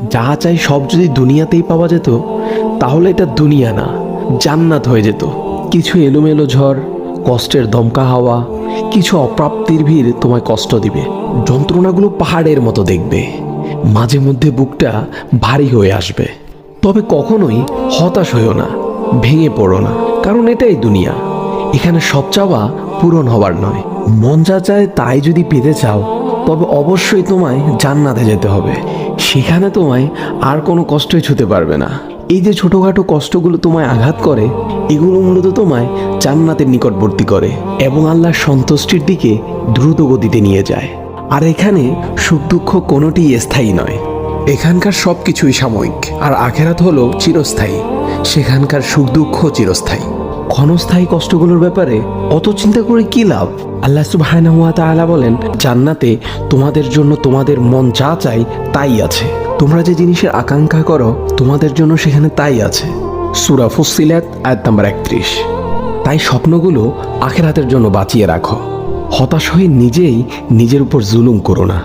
যা চাই সব যদি দুনিয়াতেই পাওয়া যেত তাহলে এটা দুনিয়া না, জান্নাত হয়ে যেত। কিছু এলোমেলো ঝড়, কষ্টের দমকা হাওয়া, কিছু অপ্রাপ্তির ভিড় তোমায় কষ্ট দিবে, যন্ত্রণাগুলো পাহাড়ের মতো দেখবে, মাঝে মধ্যে বুকটা ভারী হয়ে আসবে। তবে কখনোই হতাশ হইও না, ভেঙে পড়ো না, কারণ এটাই দুনিয়া। এখানে সব চাওয়া পূরণ হবার নয়। মন যা চায় তাই যদি পেতে চাও তবে অবশ্যই তোমায় জান্নাতে যেতে হবে। সেখানে তোমায় আর কোনো কষ্টই ছুতে পারবে না। এই যে ছোটোখাটো কষ্টগুলো তোমায় আঘাত করে, এগুলো মূলত তোমায় জান্নাতের নিকটবর্তী করে এবং আল্লাহর সন্তুষ্টির দিকে দ্রুত গতিতে নিয়ে যায়। আর এখানে সুখ দুঃখ কোনোটিই স্থায়ী নয়। এখানকার সব কিছুই সাময়িক, আর আখেরাত হলো চিরস্থায়ী। সেখানকার সুখ দুঃখ চিরস্থায়ী। ক্ষণস্থায়ী কষ্টগুলোর ব্যাপারে অত চিন্তা করে কি লাভ? আল্লাহ সুবহানাহু ওয়া তাআলা বলেন, জান্নাতে তোমাদের জন্য তোমাদের মন যা চাই তাই আছে। তোমরা যে জিনিসের আকাঙ্ক্ষা করো তোমাদের জন্য সেখানে তাই আছে। সূরা ফুসসিলাত আয়াত নাম্বার 31। তাই স্বপ্নগুলো আখিরাতের জন্য বাঁচিয়ে রাখো। হতাশ হয়ে নিজেই নিজের উপর জুলুম করো না।